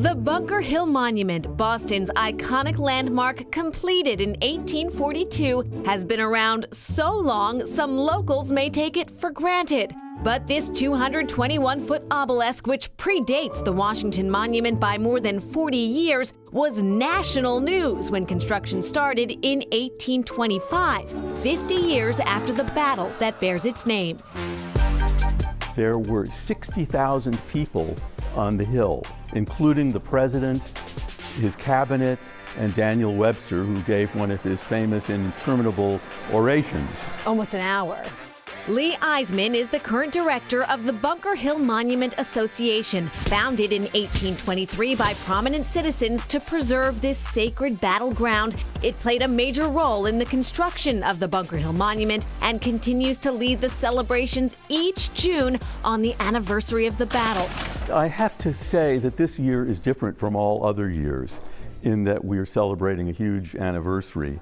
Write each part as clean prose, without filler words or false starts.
The Bunker Hill Monument, Boston's iconic landmark completed in 1842, has been around so long some locals may take it for granted. But this 221-foot obelisk, which predates the Washington Monument by more than 40 years, was national news when construction started in 1825, 50 years after the battle that bears its name. There were 60,000 people on the hill, including the president, his cabinet, and Daniel Webster, who gave one of his famous interminable orations. Almost an hour. Lee Eisman is the current director of the Bunker Hill Monument Association, founded in 1823 by prominent citizens to preserve this sacred battleground. It played a major role in the construction of the Bunker Hill Monument and continues to lead the celebrations each June on the anniversary of the battle. I have to say that this year is different from all other years in that we are celebrating a huge anniversary.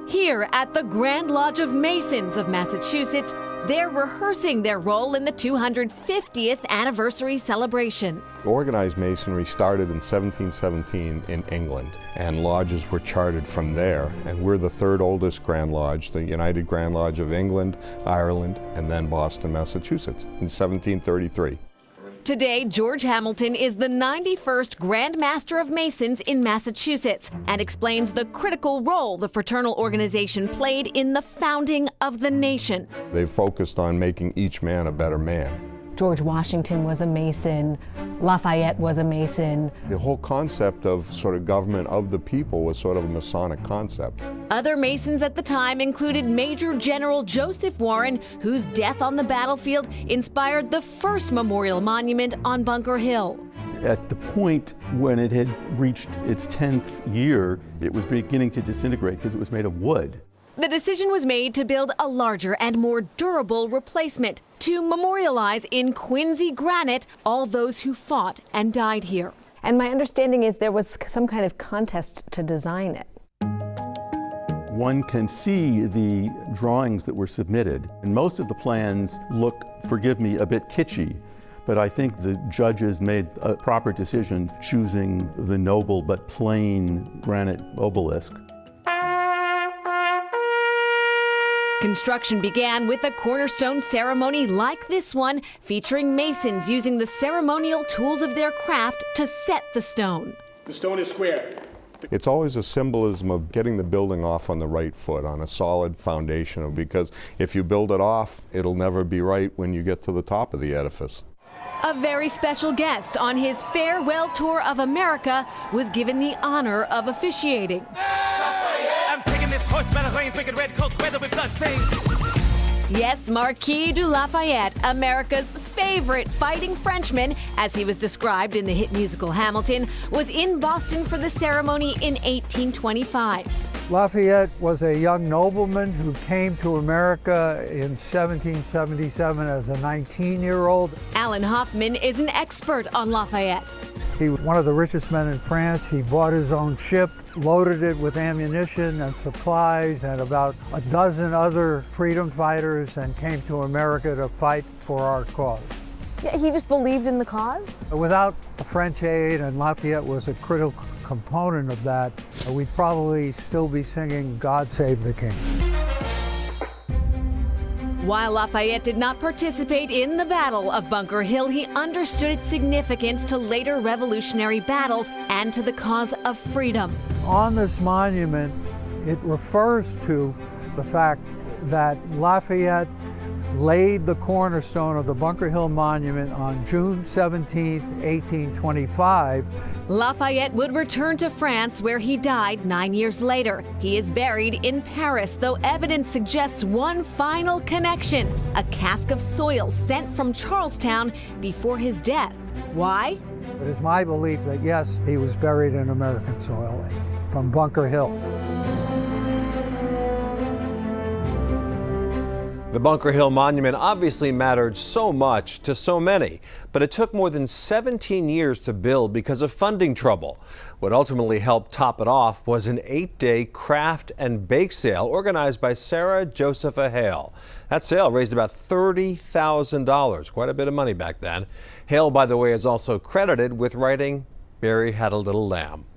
Here at the Grand Lodge of Masons of Massachusetts, they're rehearsing their role in the 250th anniversary celebration. Organized Masonry started in 1717 in England, and lodges were chartered from there. And we're the third oldest Grand Lodge, the United Grand Lodge of England, Ireland, and then Boston, Massachusetts in 1733. Today, George Hamilton is the 91st Grand Master of Masons in Massachusetts and explains the critical role the fraternal organization played in the founding of the nation. They focused on making each man a better man. George Washington was a Mason, Lafayette was a Mason. The whole concept of sort of government of the people was sort of a Masonic concept. Other Masons at the time included Major General Joseph Warren, whose death on the battlefield inspired the first memorial monument on Bunker Hill. At the point when it had reached its 10th year, it was beginning to disintegrate because it was made of wood. The decision was made to build a larger and more durable replacement to memorialize in Quincy granite all those who fought and died here. And my understanding is there was some kind of contest to design it. One can see the drawings that were submitted, and most of the plans look, forgive me, a bit kitschy. But I think the judges made a proper decision choosing the noble but plain granite obelisk. Construction began with a cornerstone ceremony like this one, featuring masons using the ceremonial tools of their craft to set the stone. The stone is square. It's always a symbolism of getting the building off on the right foot, on a solid foundation, because if you build it off, it'll never be right when you get to the top of the edifice. A very special guest on his farewell tour of America was given the honor of officiating. I'm taking this horse by the reins, making red coats weather with blood stains. Yes, Marquis de Lafayette, America's favorite fighting Frenchman, as he was described in the hit musical Hamilton, was in Boston for the ceremony in 1825. Lafayette was a young nobleman who came to America in 1777 as a 19-year-old. Alan Hoffman is an expert on Lafayette. He was one of the richest men in France. He bought his own ship, loaded it with ammunition and supplies and about a dozen other freedom fighters, and came to America to fight for our cause. Yeah, he just believed in the cause? Without French aid, and Lafayette was a critical component of that, we'd probably still be singing God Save the King. While Lafayette did not participate in the Battle of Bunker Hill, he understood its significance to later revolutionary battles and to the cause of freedom. On this monument, it refers to the fact that Lafayette laid the cornerstone of the Bunker Hill Monument on June 17, 1825. Lafayette would return to France, where he died 9 years later. He is buried in Paris, though evidence suggests one final connection: a cask of soil sent from Charlestown before his death. Why? It is my belief that yes, he was buried in American soil from Bunker Hill. The Bunker Hill Monument obviously mattered so much to so many, but it took more than 17 years to build because of funding trouble. What ultimately helped top it off was an 8-day craft and bake sale organized by Sarah Josepha Hale. That sale raised about $30,000, quite a bit of money back then. Hale, by the way, is also credited with writing Mary had a little lamb.